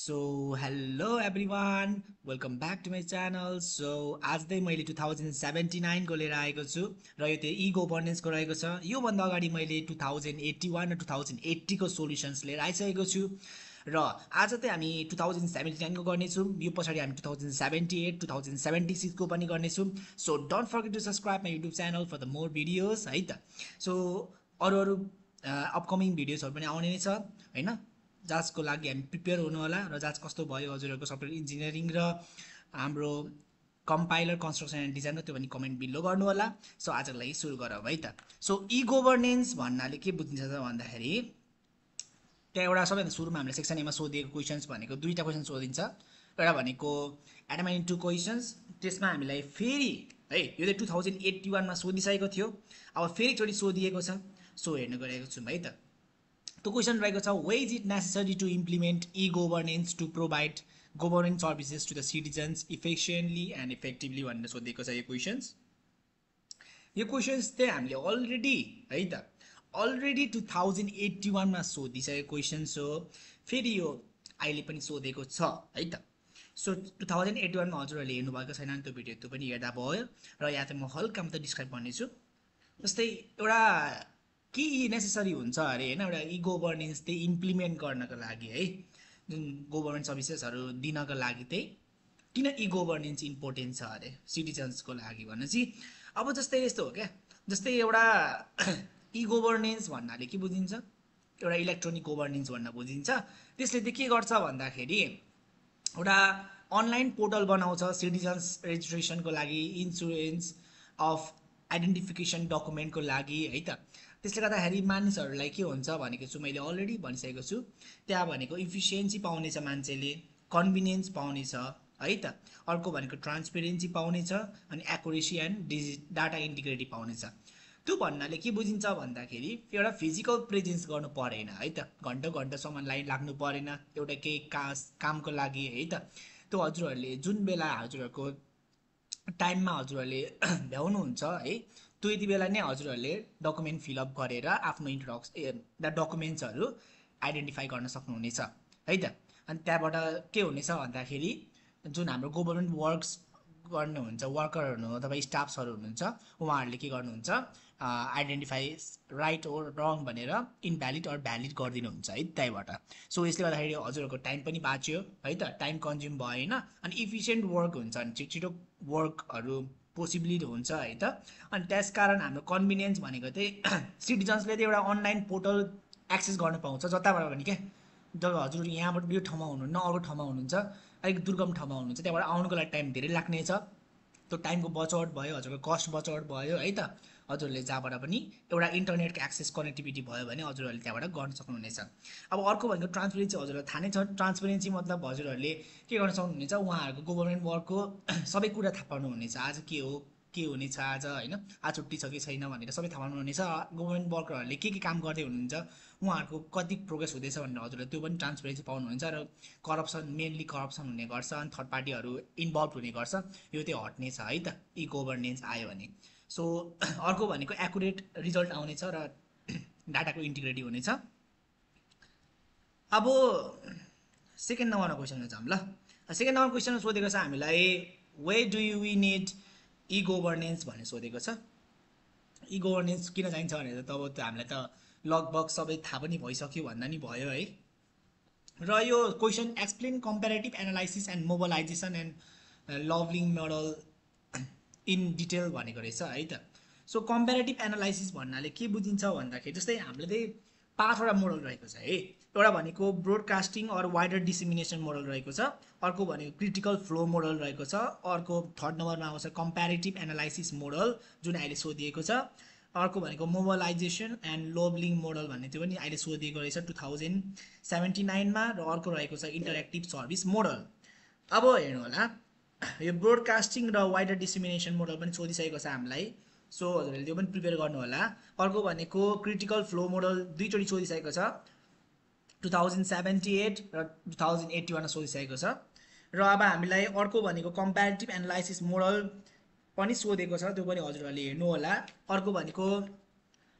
So hello everyone, welcome back to my channel. So आज चाहिँ मैले 2079 को लिएर आएको छु र यो चाहिँ e-governance को रहेको छ। यो भन्दा अगाडि मैले 2081 र 2080 को सोलुशन्स लिएर आइसकेको छु र आज चाहिँ हामी 2079 को गर्ने छौं। यो पछाडी हामी 2078 2076 को पनि गर्ने छौं। So don't forget to subscribe my YouTube channel for the more videos है त। So अरु अपकमिङ भिडियोजहरु पनि आउने नै छ हैन। जाँचको लागि हामी प्रिपेयर हुनु होला र जाँच कस्तो भयो हजुरहरुको सफ्टवेयर इन्जिनियरिङ र हाम्रो कम्पाइलर कन्स्ट्रक्सन एन्ड डिजाइन त्यो पनि कमेन्ट बिलो गर्नु होला। सो आजको लागि सुरु गरौँ है त। सो ई गभर्नेन्स भन्नाले के बुझिन्छ त भन्दाखेरि त्यहाँ एउटा सबैभन्दा सुरुमा हामीले सेक्सन ए मा सोधिएको क्वेशन्स भनेको दुईटा क्वेशन सोधिन्छ। एउटा भनेको एडमाइन 2 क्वेशन्स, त्यसमा हामीलाई फेरि है यो चाहिँ 2081 मा सोधिसकेको थियो, अब फेरि एकचोटी सोधिएको छ। सो हेर्न गएको छु है त। The question रहेको छ, why is it necessary to implement e-governance to provide governance services to the citizens efficiently and effectively भनेर सोधेको छ यो क्वेशन्स। यो क्वेशन्स चाहिँ हामीले अलरेडी 2081 मा सोधिसकेको क्वेशन्स हो। फेरि यो अहिले पनि सोधेको छ है त। सो 2081 मा हजुरहरुले हेर्नु भएको छैन भने त्यो भिडियो त्यो पनि हेर्दा भयो र यहाँ चाहिँ म हल्का मात्र डिस्क्राइब गर्नेछु। जस्तै एउटा के नेसेसरी हुन्छ अरे हैन, एउटा ई गभर्नेन्स चाहिँ इम्प्लिमेन्ट गर्नको लागि है, जुन गभर्नमेन्ट सर्भिसेसहरु दिनको लागि चाहिँ किन ई गभर्नेन्स इम्पोर्टेन्ट छ अरे सिटिजन्सको लागि भनेपछि अब जस्तै यस्तो हो क्या। जस्तै एउटा ई गभर्नेन्स भन्नाले के बुझिन्छ, एउटा इलेक्ट्रोनिक गभर्नेन्स भन्न बुझिन्छ। त्यसले चाहिँ के गर्छ भन्दाखेरि एउटा अनलाइन पोर्टल बनाउँछ सिटिजन्स रेजिस्ट्रेसनको लागि, इन्स्योरेन्स अफ आइडेन्टिफिकेसन डकुमेन्टको लागि है त। त्यसले गर्दाखेरि मानिसहरुलाई के हुन्छ भनेको छु मैले अलरेडी भनिसकेको छु। त्यहाँ भनेको इफिसिएन्सी पाउनेछ मान्छेले, कन्भिनियन्स पाउनेछ है त। अर्को भनेको ट्रान्सपेरेन्सी पाउनेछ अनि एक्युरेसी एन्ड डाटा इन्टिग्रिटी पाउनेछ। त्यो भन्नाले के बुझिन्छ भन्दाखेरि एउटा फिजिकल प्रेजेन्स गर्नु परेन है त, घण्टासम्म लाइन लाग्नु परेन एउटा केही कामको लागि है त। त्यो हजुरहरुले जुन बेला हजुरहरुको टाइममा हजुरहरुले भ्याउनुहुन्छ है, त्यो यति बेला नै हजुरहरुले डकुमेन्ट फिलअप गरेर आफ्नो डकुमेन्ट्सहरु आइडेन्टिफाई गर्न सक्नुहुनेछ है त। अनि त्यहाँबाट के हुनेछ भन्दाखेरि जुन हाम्रो गभर्नमेन्ट वर्क्स गर्नुहुन्छ वर्करहरु अथवा स्टाफ्सहरु हुनुहुन्छ उहाँहरुले के गर्नुहुन्छ आइडेन्टिफाई राइट ओर रङ भनेर इनभ्यालिड अर भ्यालिड गरिदिनुहुन्छ है त्यहीबाट। सो यसले गर्दाखेरि हजुरहरुको टाइम पनि बाँच्यो है त, टाइम कन्ज्युम भएन अनि इफिसिएन्ट वर्क हुन्छ अनि छिटो वर्कहरु पोसिबिलिटी हुन्छ है त। अनि त्यसकारण हाम्रो कन्भिनियन्स भनेको चाहिँ सिटिजन्सले चाहिँ एउटा अनलाइन पोर्टल एक्सेस गर्न पाउँछ जताबाट पनि क्या। जब हजुर यहाँबाट यो ठाउँमा हुनुहुन्न अरू ठाउँमा हुनुहुन्छ, अलिक दुर्गम ठाउँमा हुनुहुन्छ, त्यहाँबाट आउनको लागि टाइम धेरै लाग्नेछ। त्यो टाइमको बचत भयो, हजुरको कस्ट बचत भयो है त। हजुरले जहाँबाट पनि एउटा इन्टरनेटको एक्सेस कनेक्टिभिटी भयो भने हजुरहरूले त्यहाँबाट गर्न सक्नुहुनेछ। अब अर्को भनेको ट्रान्सपेरेन्सी, हजुरलाई थाहा नै छ ट्रान्सपेरेन्सी मतलब हजुरहरूले के गर्न सक्नुहुनेछ, उहाँहरूको गभर्नमेन्ट वर्कको सबै कुरा थाहा पाउनुहुनेछ। आज के हो के हुनेछ आज हैन, आज छुट्टी छ कि छैन भनेर सबै थाहा पाउनुहुनेछ। गभर्नमेन्ट वर्करहरूले के काम गर्दै हुनुहुन्छ, उहाँहरूको कति प्रोग्रेस हुँदैछ भनेर हजुरले त्यो पनि ट्रान्सपेरेन्सी पाउनुहुन्छ। र करप्सन मेनली करप्सन हुने गर्छ अनि थर्ड पार्टीहरू इन्भल्भ हुने गर्छ, यो चाहिँ हट्ने छ है त ई गभर्नेन्स आयो भने। सो अर्को भनेको एक्युरेट रिजल्ट आउनेछ र डाटाको इन्टिग्रिटी हुनेछ। अब सेकेन्ड नम्बरमा क्वेशनमा जाऊँ ल। सेकेन्ड नम्बर क्वेशनमा सोधेको छ हामीलाई why do we need e governance भनेर सोधेको छ। ई गभर्नेन्स किन चाहिन्छ भनेर त अब हामीलाई त लगभग सबै थाहा पनि भइसक्यो भन्दा नि भयो है। र यो question explain comparative analysis and mobilisation and levelling model in detail भनेको रहेछ है त। सो कम्पेरेटिभ एनालाइसिस भन्नाले के बुझिन्छ भन्दाखेरि जस्तै हामीले चाहिँ 5 वटा मोडल रहेको छ है। एउटा भनेको ब्रोडकास्टिङ अर वाइडर डिसेमिनेसन मोडल रहेको छ, अर्को भनेको क्रिटिकल फ्लो मोडल रहेको छ, अर्को थर्ड नम्बरमा आउँछ कम्पेरेटिभ एनालाइसिस मोडल जुन अहिले सोधिएको छ, अर्को भनेको मोबिलाइजेसन एन्ड लभलिङ मोडल भन्ने त्यो पनि अहिले सोधिएको रहेछ 2079 मा, र अर्को रहेको छ इन्टरेक्टिभ सर्भिस मोडल। अब हेर्नु होला यो ब्रोडकास्टिङ र वाइडर डिसेमिनेसन मोडल पनि सोधिसकेको छ हामीलाई। सो हजुरले त्यो पनि प्रिपेयर गर्नु होला। अर्को भनेको क्रिटिकल फ्लो मोडल दुईचोटि सोधिसकेको छ, 2078 र 2081 मा सोधिसकेको छ। र अब हामीलाई अर्को भनेको कम्पेरेटिभ एनालाइसिस मोडल पनि सोधेको छ, त्यो पनि हजुरहरूले हेर्नु होला। अर्को भनेको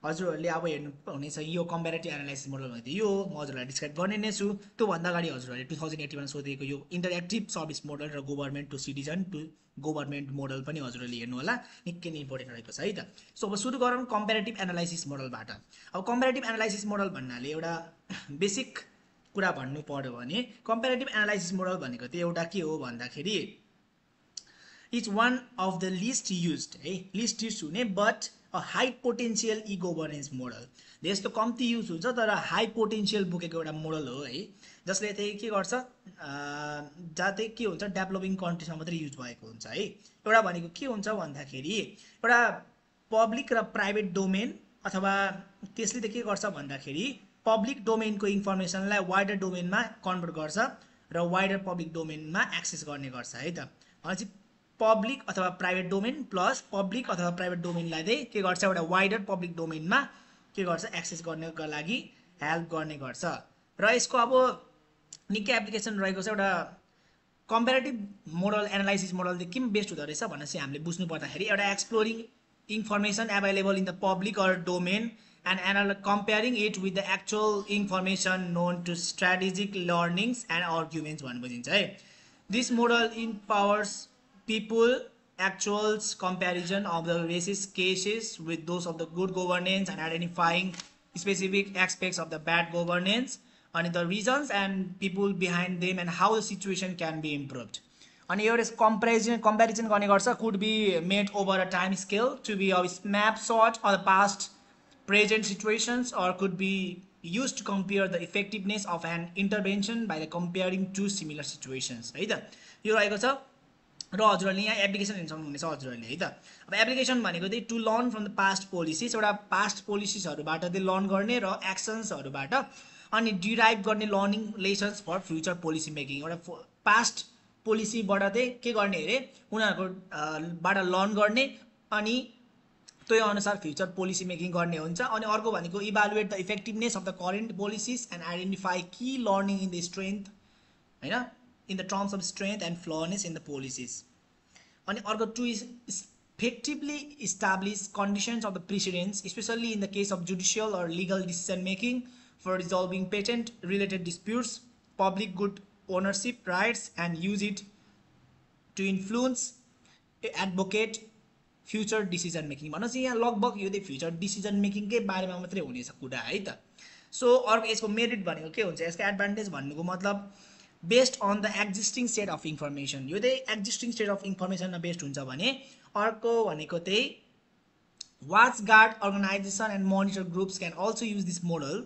हजुरहरूले अब हेर्नु हुनेछ यो कम्पेरेटिभ एनालाइसिस मोडल भनेको यो म हजुरलाई डिस्क्राइब गर्ने नै छु। त्योभन्दा अगाडि हजुरहरूले 2081 सोधेको यो इन्टरेक्टिभ सर्भिस मोडल र government to citizen to government model पनि हजुरहरूले हेर्नु होला, निकै नै इम्पोर्टेन्ट रहेको छ है त। सो अब सुरु गरौँ कम्पेरेटिभ एनालाइसिस मोडलबाट। अब कम्पेरेटिभ एनालाइसिस मोडल भन्नाले एउटा बेसिक कुरा भन्नु पर्यो भने कम्पेरेटिभ एनालाइसिस मोडल भनेको चाहिँ एउटा के हो भन्दाखेरि is one of the list used है, लिस्ट युज हुने but a high potential E governance model. धेरै जस्तो कम्ती युज हुन्छ तर हाई पोटेन्सियल बोकेको एउटा मोडल हो है, जसले चाहिँ के गर्छ जहाँ चाहिँ के हुन्छ डेभलपिङ कन्ट्रीमा मात्रै युज भएको हुन्छ है। एउटा भनेको के हुन्छ भन्दाखेरि एउटा पब्लिक र प्राइभेट डोमेन अथवा त्यसले चाहिँ के गर्छ भन्दाखेरि पब्लिक डोमेनको इन्फर्मेसनलाई वाइडर डोमेनमा कन्भर्ट गर्छ र वाइडर पब्लिक डोमेनमा एक्सेस गर्ने गर्छ है त। भनेपछि पब्लिक अथवा प्राइभेट डोमेन प्लस पब्लिक अथवा प्राइभेट डोमेनलाई चाहिँ के गर्छ एउटा वाइडर पब्लिक डोमेनमा के गर्छ एक्सेस गर्नको लागि हेल्प गर्ने गर्छ। र यसको अब निकै एप्लिकेसन रहेको छ। एउटा कम्पेरेटिभ मोडल एनालाइसिस मोडल चाहिँ किन बेस्ट हुँदो रहेछ भनेर चाहिँ हामीले बुझ्नु पर्दाखेरि एउटा exploring information available in the public or domain and comparing it with the actual information known to strategic learnings and arguments भन्ने बुझिन्छ है। This model empowers people actuals comparison of the basis cases with those of the good governance and identifying specific aspects of the bad governance and the reasons and people behind them and how the situation can be improved. अनि एउटा comparison गर्ने गर्छ could be made over a time scale to be a snapshot of the past present situations or could be used to compare the effectiveness of an intervention by the comparing two similar situations है त। यो रहेको छ र हजुरहरूले यहाँ application हेर्न सक्नुहुनेछ हजुरहरूले है त। अब एप्लिकेसन भनेको चाहिँ to learn from the past policies, एउटा पास्ट पोलिसिसहरूबाट चाहिँ लर्न गर्ने र एक्सन्सहरूबाट अनि डिराइभ गर्ने learning lessons for future policy making. एउटा पास्ट पोलिसीबाट चाहिँ के गर्ने अरे उनीहरूको बाट लर्न गर्ने अनि त्यो अनुसार फ्युचर पोलिसी मेकिङ गर्ने हुन्छ। अनि अर्को भनेको evaluate the effectiveness of the current policies and identify key learning in the strength होइन in the terms of strength and fullness in the policies. अनि अर्को to is effectively establish conditions of the precedence specially in the case of judicial or legal decision making for resolving patent related disputes public good ownership rights and use it to influence advocate future decision making. भनेपछि यहाँ लगभग यो चाहिँ future decision मेकिङकै बारेमा मात्रै हुनेछ कुरा है त। सो अर्को यसको मेरिट भनेको के हुन्छ, यसको एडभान्टेज भन्नुको मतलब based on the existing set of information, यो चाहिँ एक्जिस्टिङ सेट अफ इन्फर्मेसनमा बेस्ड हुन्छ भने अर्को भनेको चाहिँ watch guard organisation and monitor groups can also use this model,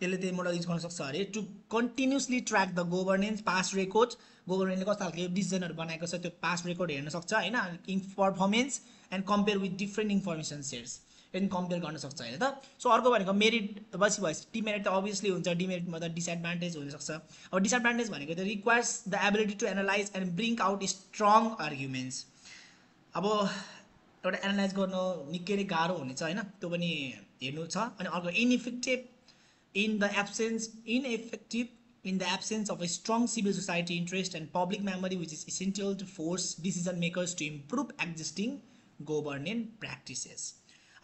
त्यसले चाहिँ मोडल युज गर्न सक्छ are to continuously track the governance past record, गभर्मेन्टले कस्तो खालको डिसिजनहरू बनाएको छ त्यो पास्ट रेकर्ड हेर्न सक्छ होइन, in performance and compare with different information sets पनि कम्पेयर गर्न सक्छ होइन त। सो अर्को भनेको मेरिट बसी भएपछि डिमेरिट त अभियसली हुन्छ, डिमेरिटमा त डिसएडभान्टेज हुनसक्छ। अब डिसएडभान्टेज भनेको त requires the ability to analyse and bring out strong arguments. अब एउटा एनालाइज गर्न निकै नै गाह्रो हुनेछ होइन, त्यो पनि हेर्नु छ। अनि अर्को इनइफेक्टिभ in the absence of a strong civil society interest and public memory which is essential to force decision makers to improve existing governance practices.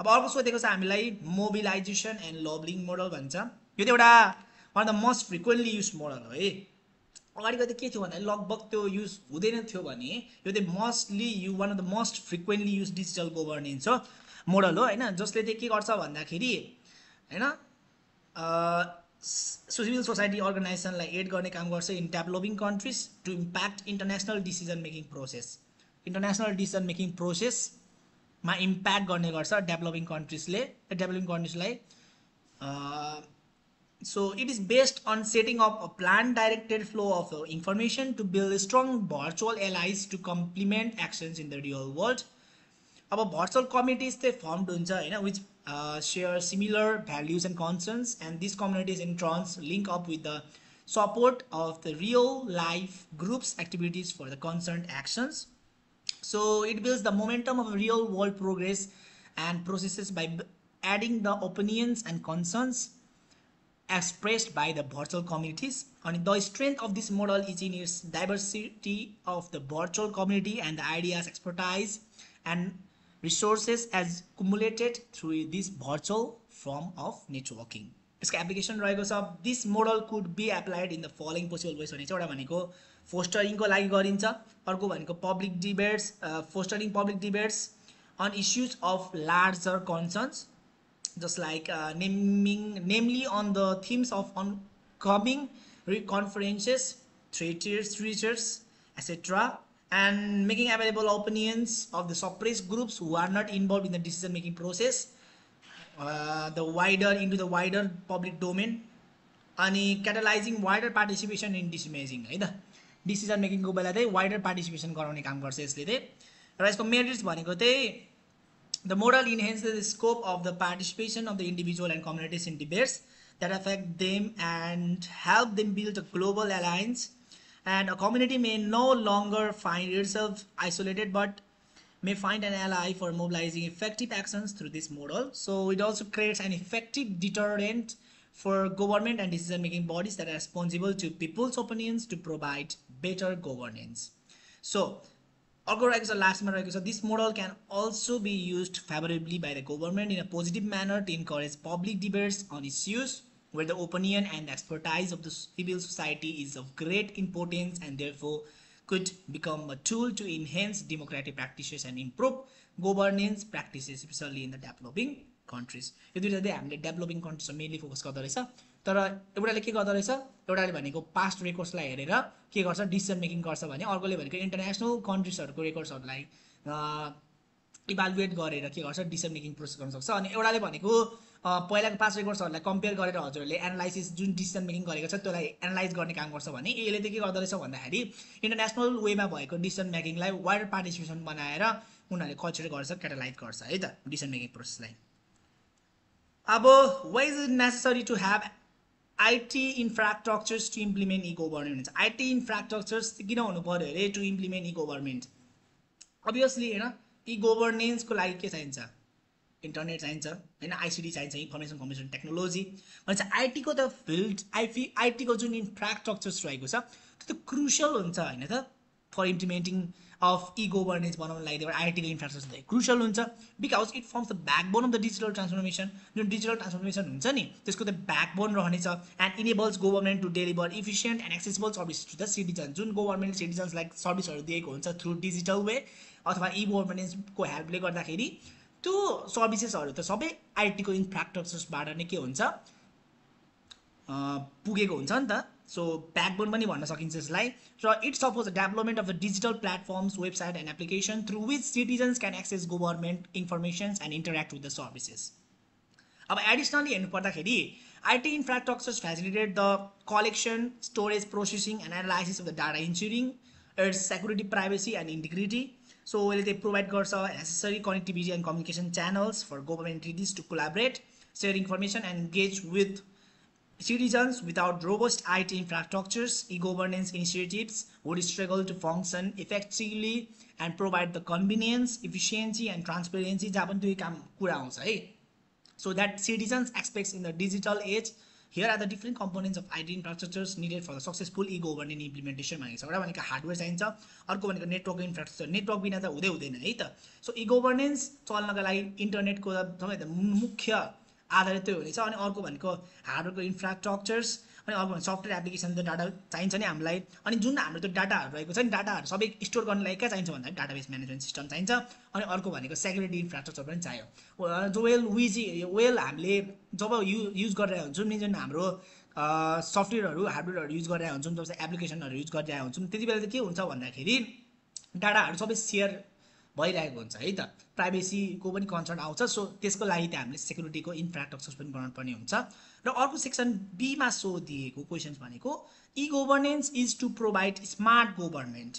अब अर्को सोधेको छ हामीलाई मोबिलाइजेसन एन्ड लबिङ मोडल भन्छ। यो चाहिँ एउटा one of the most frequently use model हो है। अगाडिको चाहिँ के थियो भन्दा लगभग त्यो युज हुँदैन थियो भने यो चाहिँ mostly one of the most frequently use digital governance हो मोडल हो होइन, जसले चाहिँ के गर्छ भन्दाखेरि होइन सिभिल सोसाइटी अर्गनाइजेसनलाई एड गर्ने काम गर्छ in developing countries to impact international decision making process. International decision making प्रोसेसमा इम्प्याक्ट गर्ने गर्छ डेभलपिङ कन्ट्रिजलाई। So it is based on setting up a plan directed flow of information to build strong virtual allies to complement actions in the real world. अब virtual communities चाहिँ formed हुन्छ होइन which share similar values and concerns, and these communities in turn link up with the support of the real life groups activities for the concerned actions. So it builds the momentum of real world progress and processes by adding the opinions and concerns expressed by the virtual communities. And the strength of this model is in its diversity of the virtual community and the ideas, expertise and resources as accumulated through this virtual form of networking. यसको application रहेको छ this model could be applied in the following possible ways भने चाहिँ एउटा भनेको फोस्टरिङको लागि गरिन्छ, अर्को भनेको public debates, fostering public debates on issues of larger concerns just like namely on the themes of oncoming conferences, treaters, etc., and making available opinions of the suppressed groups who are not involved in the decision making process into the wider public domain, and catalyzing wider participation in decision है त decision मेकिङको बेला चाहिँ wider participation गराउने काम गर्छ यसले चाहिँ। र यसको मेरिट्स भनेको चाहिँ the model enhances the scope of the participation of the individual and communities in debates that affect them and help them build a global alliance, and a community may no longer find itself isolated but may find an ally for mobilizing effective actions through this model. So it also creates an effective deterrent for government and decision making bodies that are responsible to people's opinions to provide better governance. So अर्को रहेको छ लास्टमा रहेको छ this model can also be used favourably by the government in a positive manner to encourage public debates on issues where the opinion and expertise of the civil society is of great importance and therefore could become a tool to enhance democratic practices and improve governance practices, especially in the developing countries. यो दुईटा चाहिँ हामीले developing कन्ट्रिजमा mainly focus गर्दो रहेछ। तर एउटाले के गर्दो रहेछ, एउटाले भनेको पास्ट रेकर्ड्सलाई हेरेर के गर्छ डिसिजन मेकिङ गर्छ भने अर्कोले भनेको इन्टरनेसनल कन्ट्रिजहरूको रेकर्ड्सहरूलाई इभालुएट गरेर के गर्छ डिसिजन मेकिङ प्रोसेस गर्न सक्छ। अनि एउटाले भनेको पहिलाको पास्ट रेकर्ड्सहरूलाई कम्पेयर गरेर हजुरहरूले एनालाइसिस जुन डिसिजन मेकिङ गरेको छ त्यसलाई एनालाइज गर्ने काम गर्छ भने यसले चाहिँ के गर्दो रहेछ भन्दाखेरि इन्टरनेसनल वेमा भएको डिसिजन मेकिङलाई वाइडर पार्टिसिपेसन बनाएर उनीहरूले कल्चर गर्छ, क्याटलाइज गर्छ है त डिसिजन मेकिङ प्रोसेसलाई। अब why is it necessary to have IT infrastructures to implement e-governance? IT infrastructures किन हुनु पर्यो अरे टु इम्प्लिमेन्ट e-government? अभियसली हैन e-governance को लागि के चाहिन्छ, इन्टरनेट चाहिन्छ हैन, आईसीटी चाहिन्छ, इन्फर्मेसन कम्युनिकेसन टेक्नोलोजी भन्छ। आईटी को त फिल्ड आईटी को जुन इन्फ्रास्ट्रक्चर्स रहेको छ त्यो त क्रुशियल हुन्छ हैन त फर इम्प्लिमेन्टिङ अफ e-governance बनाउन लागि आईटी को इन्फ्रास्ट्रक्चर क्रुशियल हुन्छ because it forms the backbone of the digital transformation. जुन डिजिटल ट्रान्सफर्मेसन हुन्छ नि त्यसको त ब्याकबोन रहनेछ and enables government to deliver efficient and accessible service to the citizen. जुन गभर्मेन्ट सिटिजन्सलाई सर्भिसहरू दिएको हुन्छ थ्रु डिजिटल वे अथवा e-governance हेल्पले गर्दाखेरि त्यो सर्भिसेसहरू त सबै आईटी को इन्फ्रास्ट्रक्चर्सबाट नै के हुन्छ पुगेको हुन्छ नि त। सो ब्याकबोन पनि भन्न सकिन्छ यसलाई। र it suppose the development of the digital platforms website and application through which citizens can access government informations and interact with the services. अब एडिसनली हेर्नु पर्दाखेरि IT infrastructures facilitate the collection, storage, processing and analysis of the data ensuring its security, privacy and integrity. So यसले चाहिँ provide गर्छ necessary connectivity and communication channels for government entities to collaborate, share information and engage with citizens. Without robust IT infrastructures, e-governance initiatives would struggle to function effectively and provide the convenience, efficiency and transparency जहाँ पनि त्यो काम कुरा आउँछ है। So that citizens expects in the digital age. Here are the different components of IT infrastructures needed for the successful e-governance implementation भनेको छ। एउटा भनेको हार्डवेयर चाहिन्छ, अर्को भनेको नेटवर्क इन्फ्रास्ट्रक्चर। नेटवर्क बिना त हुँदैन है त। सो e-governance चल्नका लागि इन्टरनेटको सबैभन्दा मुख्य आधार त्यो हुनेछ। अनि अर्को भनेको हार्डवेयरको इन्फ्रास्ट्रक्चर्स, अनि अर्को भनेको सफ्टवेयर एप्लिकेसन त डाटा चाहिन्छ नि हामीलाई। अनि जुन हाम्रो त्यो डाटाहरू रहेको छ नि डाटाहरू सबै स्टोर गर्नलाई क्या चाहिन्छ भन्दाखेरि डाटाबेस म्यानेजमेन्ट सिस्टम चाहिन्छ। अनि अर्को भनेको सेक्युरिटी इन्फ्रास्ट्रक्चर पनि चाहियो। जो वेल हामीले जब युज गरिरहेको हुन्छौँ नि जुन हाम्रो सफ्टवेयरहरू हार्डवेयरहरू युज गरिरहेको हुन्छौँ, जब एप्लिकेसनहरू युज गरिरहेको हुन्छौँ त्यति बेला चाहिँ के हुन्छ भन्दाखेरि डाटाहरू सबै सेयर भइरहेको हुन्छ है त। प्राइभेसीको पनि कन्सर्न आउँछ। सो त्यसको लागि त हामीले सेक्युरिटीको इन्फ्रास्ट्रक्चर्स पनि बनाउनु पर्ने हुन्छ। र अर्को सेक्सन बीमा सोधिएको क्वेसन्स भनेको e-governance is to provide smart government.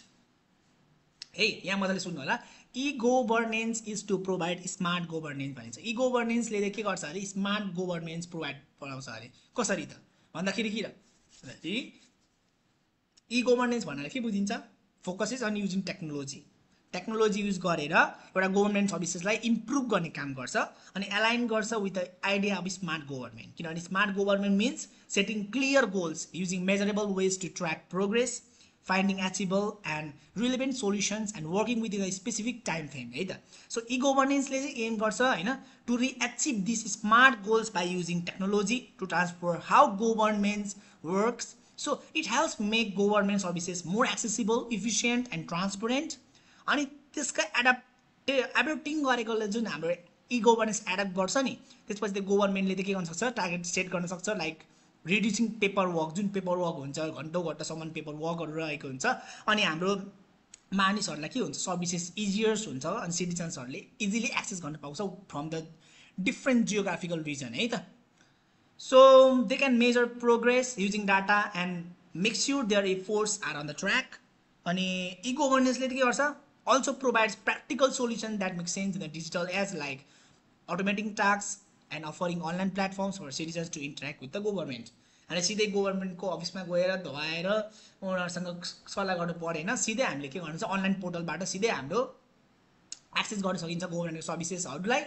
है यहाँ मजाले सुन्नु होला, e-governance is to provide smart governance भनिन्छ। e-governanceले के गर्छ अरे स्मार्ट गभर्नेन्स प्रोभाइड गराउँछ अरे। कसरी त भन्दाखेरि e-governance भन्नाले के बुझिन्छ, focuses on using technology use गरेर एउटा गभर्मेन्ट सर्भिसेसलाई इम्प्रुभ गर्ने काम गर्छ अनि एलाइन गर्छ with the idea of smart government. किनभने smart government means setting clear goals using measurable ways to track progress, finding achievable and relevant solutions and working within a specific time frame है त so ई गभर्नेन्सले चाहिँ aim गर्छ हैन to achieve this smart goals by using technology to transfer how governments works so it helps make government services more accessible efficient and transparent अनि त्यसका adapting गरेकोले जुन हाम्रो ई गभर्नेन्स एडप्ट गर्छ नि त्यसपछि त्यो गभर्नमेन्टले त के गर्न सक्छ टार्गेट सेट गर्न सक्छ लाइक रिड्युसिङ पेपर वर्क जुन पेपर वर्क हुन्छ घन्टौँ घन्टासम्म पेपर वर्कहरू रहेको हुन्छ अनि हाम्रो मानिसहरूलाई के हुन्छ सर्भिसेस इजियर्स हुन्छ अनि सिटिजन्सहरूले इजिली एक्सेस गर्न पाउँछ from the different geographical region है त so they can measure progress using data and make sure their efforts are on the track अनि ई गभर्नेन्सले के गर्छ also provides practical solution that make sense in the digital age like automating tasks and offering online platforms for citizens to interact with the government. अनि सिधै गभर्नमेन्टको अफिसमा गएर धोएर उनीहरूसँग सल्लाह गर्नु परेन सिधै हामीले के गर्नु छ अनलाइन पोर्टलबाट सिधै हाम्रो एक्सेस गर्न सकिन्छ गभर्नमेन्टको सर्भिसेसहरूलाई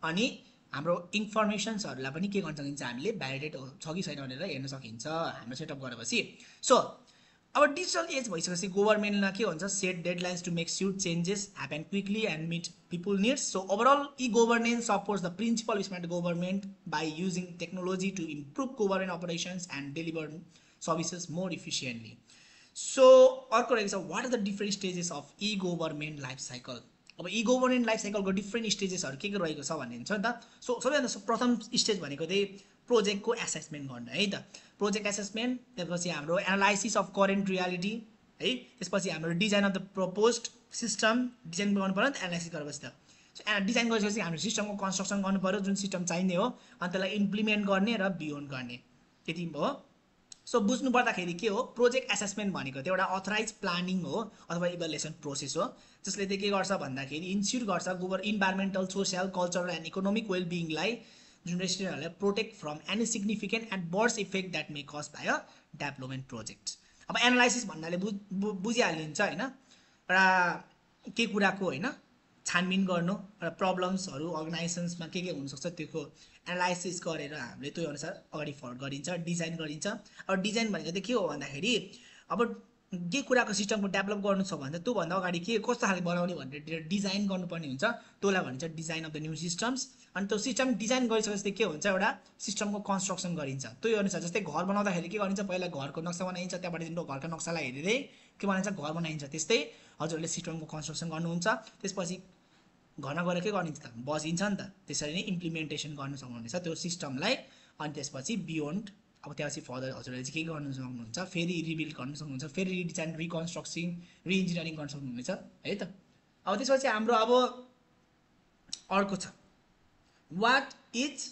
अनि हाम्रो इन्फर्मेसन्सहरूलाई पनि के गर्न सकिन्छ हामीले भ्यालिडेट छ कि छैन भनेर हेर्न सकिन्छ हाम्रो सेटअप गरेपछि सो अब डिजिटल एज भइसकेपछि गभर्नमेन्टमा के हुन्छ set deadlines to make sure changes happen quickly and meet people needs so overall e governance supports the principle smart government by using technology to improve government operations and deliver services more efficiently so अर्को रहेको छ what are the different stages of e government life cycle अब e government life साइकलको different स्टेजेसहरू के रहेको छ भन्ने हुन्छ नि त सो सबैभन्दा प्रथम स्टेज भनेको चाहिँ प्रोजेक्टको एसेसमेन्ट गर्नु है त प्रोजेक्ट एसेसमेन्ट त्यसपछि हाम्रो एनालाइसिस अफ करेन्ट रियालिटी है त्यसपछि हाम्रो design of the proposed system design गर्नु पऱ्यो नि त एनालाइसिस गरेपछि त सो डिजाइन गरेपछि हाम्रो सिस्टमको कन्स्ट्रक्सन गर्नु पऱ्यो जुन सिस्टम चाहिने हो अनि त्यसलाई इम्प्लिमेन्ट गर्ने र बियोन्ड गर्ने त्यति हो सो बुझ्नु पर्दाखेरि के हो प्रोजेक्ट एसेसमेन्ट भनेको त्यो एउटा अथराइज प्लानिङ हो अथवा इभ्यालुएसन प्रोसेस हो जसले चाहिँ के गर्छ भन्दाखेरि इन्स्योर गर्छ environmental social cultural and economic वेलबिङलाई जुन रेसिडेन्टहरूलाई protect from any significant adverse effect that may cause by a development project अब एनालाइसिस भन्नाले बुझिहालिन्छ होइन एउटा के कुराको होइन छानबिन गर्नु र प्रब्लम्सहरू अर्गनाइजेसन्समा के हुनसक्छ त्यो एनालाइसिस गरेर हामीले त्यो अनुसार अगाडि फरवर्ड गरिन्छ डिजाइन गरिन्छ अब डिजाइन भनेको चाहिँ के हो भन्दाखेरि अब के कुराको सिस्टमको डेभलप गर्नु छ भने त्योभन्दा अगाडि के कस्तो खाले बनाउने भनेर डिजाइन गर्नुपर्ने हुन्छ त्यसलाई भनिन्छ design of the new systems अनि त्यो सिस्टम डिजाइन गरिसकेपछि के हुन्छ एउटा सिस्टमको कन्स्ट्रक्सन गरिन्छ त्यही अनुसार जस्तै घर बनाउँदाखेरि के गरिन्छ पहिला घरको नक्सा बनाइन्छ त्यहाँबाट घरको नक्सालाई हेरेरै के बनाइन्छ घर बनाइन्छ त्यस्तै हजुरहरूले सिस्टमको कन्स्ट्रक्सन गर्नुहुन्छ त्यसपछि घरमा गएर के गरिन्छ त बसिन्छ नि त त्यसरी नै इम्प्लिमेन्टेसन गर्न सक्नुहुनेछ त्यो सिस्टमलाई अनि त्यसपछि बियोन्ड अब त्यसपछि फर्दर हजुरहरूले चाहिँ के गर्नु सक्नुहुन्छ फेरि रिबिल्ड गर्न सक्नुहुन्छ फेरि रिडिजाइन रिकन्स्ट्रक्सन रिइन्जिनियरिङ गर्न सक्नुहुनेछ है त अब त्यसपछि हाम्रो अब अर्को छ what is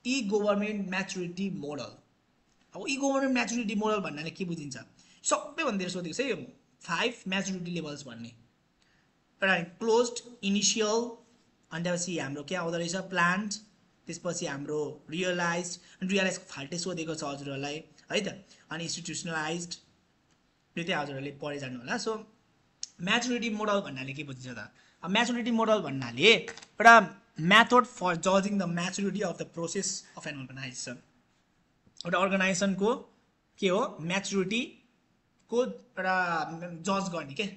e government maturity model अब ई गभर्नमेन्ट म्याचुरिटी मोडल भन्नाले के बुझिन्छ सबैभन्दा धेरै सोधेको छ यो 5 म्याचुरिटी लेभल्स भन्ने एउटा क्लोज्ड इनिसियल अनि त्यसपछि हाम्रो के आउँदो रहेछ प्लान्ड त्यसपछि हाम्रो रियलाइज फाल्टै सोधेको छ हजुरहरूलाई है त अनि इन्स्टिट्युसनलाइज्ड त्यो चाहिँ हजुरहरूले पढे जानु होला सो म्याचुरिटी मोडल भन्नाले के बुझिन्छ त अब म्याचुरिटी मोडल भन्नाले एउटा मेथड फर जजिङ the maturity of the process of an organisation एउटा अर्गनाइजेसनको के हो म्याचुरिटीको एउटा जज गर्ने के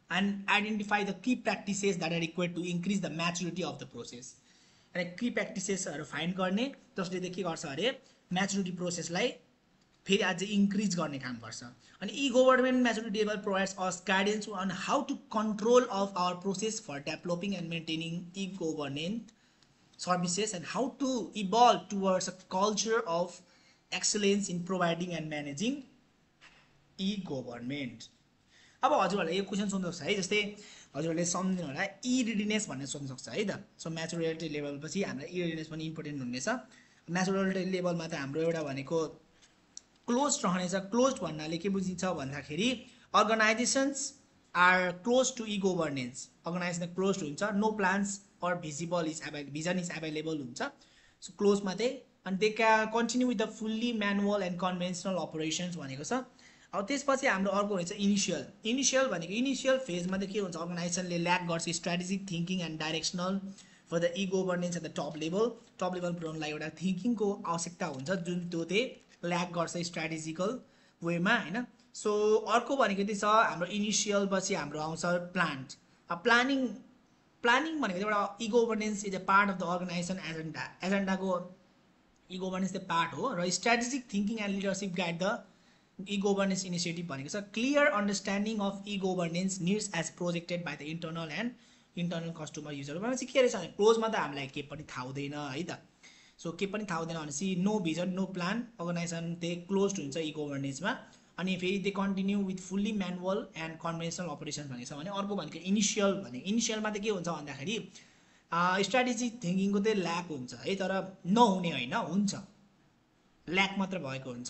and identify the key practices that are required to increase the maturity of the process. And key practices are find गर्ने जसले चाहिँ के गर्छ अरे म्याचुरिटी प्रोसेसलाई फेरि अझै इन्क्रिज गर्ने काम गर्छ अनि e government maturity level provides us guidance on how to control of our process for developing and maintaining e government services and how to evolve towards a culture of excellence in providing and managing e government अब हजुरहरूलाई यो question सोध्नु सक्छ है जस्तै हजुरहरूले सम्झिनु होला ई रिडिनेस भन्ने सोध्नु सक्छ है त सो म्याचुरिटी लेभल पछि हाम्रो ई रिडिनेस पनि इम्पोर्टेन्ट हुनेछ म्याचुरिटी लेभलमा त हाम्रो एउटा भनेको क्लोज रहनेछ क्लोज भन्नाले के बुझिन्छ भन्दाखेरि organisations are close to e governance organisation close हुन्छ no plans or vision is available हुन्छ सो क्लोजमा चाहिँ अनि they can continue with the fully manual and conventional operations भनेको छ अब त्यसपछि हाम्रो अर्को हुन्छ इनिसियल भनेको इनिसियल फेजमा चाहिँ के हुन्छ अर्गनाइजेसनले ल्याक गर्छ strategic thinking and directional for the e governance at the top level पुर्याउनलाई एउटा थिङ्किङको आवश्यकता हुन्छ जुन त्यो चाहिँ ल्याक गर्छ स्ट्राटेजिकल वेमा होइन सो अर्को भनेको चाहिँ छ हाम्रो इनिसियल पछि हाम्रो आउँछ प्लान्ट। प्लानिङ भनेको एउटा e governance is a part of the organisation एजेन्डाको ई गभर्नेन्स चाहिँ पार्ट हो र strategic thinking and leadership guide the e governance initiative भनेको छ clear understanding of e governance needs as projected by the internal customer user भनेपछि के रहेछ भने क्लोजमा त हामीलाई के पनि थाहा हुँदैन है त। सो के पनि थाहा हुँदैन भनेपछि no vision no plan organisation त्यही क्लोज हुन्छ ई गभर्नेन्समा। अनि फेरि they continue with fully manual and conventional operation भनेको छ भने अर्को भनेको इनिसियलमा त के हुन्छ भन्दाखेरि स्ट्राटेजिक थिङ्किङको चाहिँ ल्याक हुन्छ है, तर नहुने होइन, हुन्छ, ल्याक मात्र भएको हुन्छ,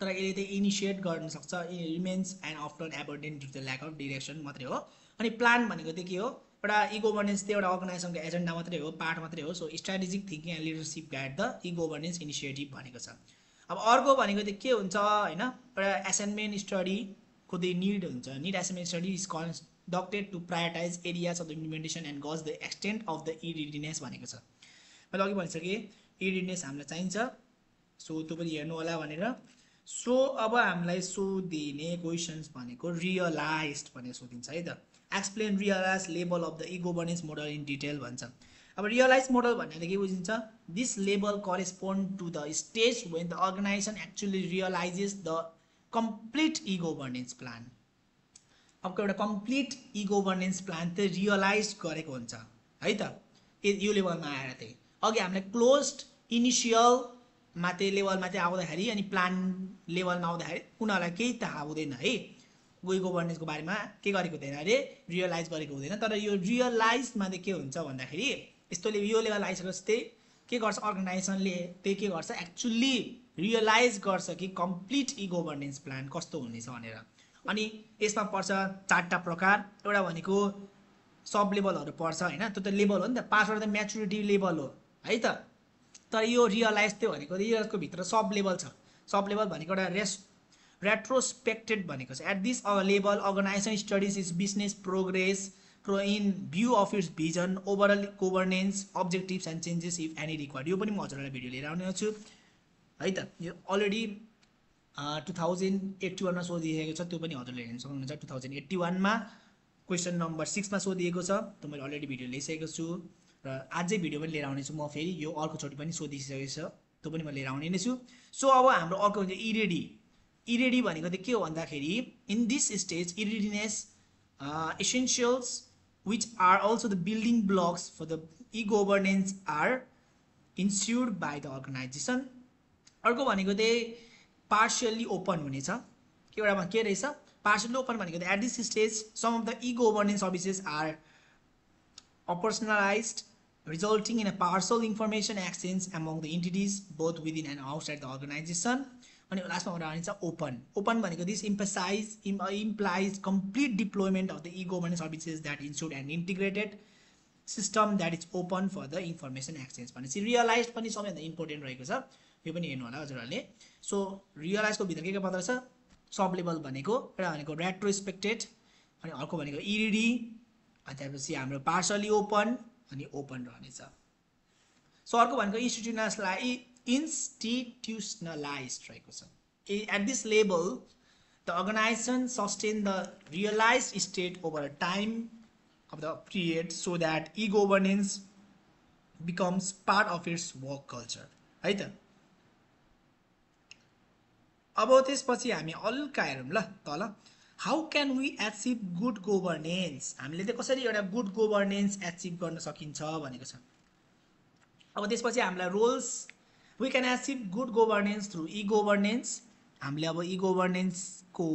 तर यसले चाहिँ इनिसिएट गर्न सक्छ। Remains and after abandoned due the lack of direction मात्रै हो। अनि प्लान भनेको चाहिँ के हो, एउटा ई गभर्नेन्स चाहिँ एउटा अर्गनाइजेसनको एजेन्डा मात्रै हो, पार्ट मात्रै हो। So strategic thinking and leadership guide the e governance initiative भनेको छ। अब अर्को भनेको चाहिँ के हुन्छ होइन, एउटा एसाइनमेन्ट स्टडीको चाहिँ निड हुन्छ। Need assignment study is conducted to prioritise areas of the implementation and gauge the extent of the e readiness भनेको छ। मैले अघि भनिसकेँ ई रिडिनेस हामीलाई चाहिन्छ, सो त्यो पनि हेर्नु होला भनेर। सो अब हामीलाई सोधिने क्वेसन्स भनेको रियलाइज भनेर सोधिन्छ है त। Explain realise level of the e governance model in detail भन्छ। अब रियलाइज मोडल भनेर के बुझिन्छ, this level correspond to the stage when the organisation actually realises the complete e governance plan. अब एउटा कम्प्लिट ई गभर्नेन्स प्लान चाहिँ realise गरेको हुन्छ है त, यो लेभलमा आएर चाहिँ। अघि हामीलाई क्लोज्ड इनिसियलमा त्यो लेभलमा चाहिँ आउँदाखेरि अनि प्लान लेभलमा आउँदाखेरि उनीहरूलाई केही थाहा हुँदैन है, ई गभर्नेन्सको बारेमा के गरेको हुँदैन अरे, रियलाइज गरेको हुँदैन। तर यो रियलाइजमा चाहिँ के हुन्छ भन्दाखेरि यस्तोले यो लेभल आइसकेपछि चाहिँ के गर्छ अर्गनाइजेसनले, त्यही के गर्छ एक्चुली रियलाइज गर्छ कि कम्प्लिट ई गभर्नेन्स प्लान कस्तो हुनेछ भनेर। अनि यसमा पर्छ 4टा प्रकार। एउटा भनेको सब लेभलहरू पर्छ होइन, त्यो त लेभल हो नि त, पासवर्ड त म्याचुरिटी लेभल हो है त। तर यो रियलाइज त्यो भनेको रियलाइजको भित्र सब लेभल छ। सब लेभल भनेको एउटा रेट्रोस्पेक्टेड भनेको छ। At this level organisation studies is business progress in view of its vision overall governance objectives and changes if any required. यो पनि म हजुरहरूलाई भिडियो लिएर आउने छु है त। यो अलरेडी 2081मा सोधिएको छ, त्यो पनि हजुरले हेर्न सक्नुहुन्छ। 2081मा क्वेसन नम्बर 6मा सोधिएको छ, त्यो मैले अलरेडी भिडियो ल्याइसकेको छु र अझै भिडियो पनि लिएर आउनेछु म। फेरि यो अर्कोचोटि पनि सोधिसकेको छ, त्यो पनि म लिएर आउने नै छु। सो अब हाम्रो अर्को हुन्छ इरेडी। इरेडी भनेको चाहिँ के हो भन्दाखेरि in this stage e readiness essentials which are also the building blocks for the e-governance are ensured by the organization। अर्को भनेको चाहिँ partially open हुनेछ। एउटामा के रहेछ partially open भनेको चाहिँ at this stage some of the e-governance services are operationalized resulting in a partial information exchange among the entities both within and outside the organization। अनि लास्टमा एउटा भनिन्छ ओपन। ओपन भनेको this implies complete deployment of the e-governance services that ensure an integrated system that is open for the information exchange। भनेपछि realise पनि सबैभन्दा important रहेको छ, यो पनि हेर्नु होला हजुरहरूले। सो रियलाइजको भित्र के पर्दो रहेछ, सब लेभल भनेको, एउटा भनेको रेट्रोस्पेक्टेड, अनि अर्को भनेको इडी, अनि त्यसपछि हाम्रो पार्सली ओपन अनि ओपन रहनेछ। सो अर्को भनेको institutionalized रहेको छ। At this level, the organization sustain the realized state over a time of the period so that e-governance becomes part of its work culture है त। अब त्यसपछि हामी हल्का हेरौँ ल तल, how can we achieve good governance. हामीले चाहिँ कसरी एउटा गुड गभर्नेन्स एचिभ गर्न सकिन्छ भनेको छ। अब त्यसपछि हामीलाई roles, we can achieve good governance through e governance. हामीले अब ई गभर्नेन्सको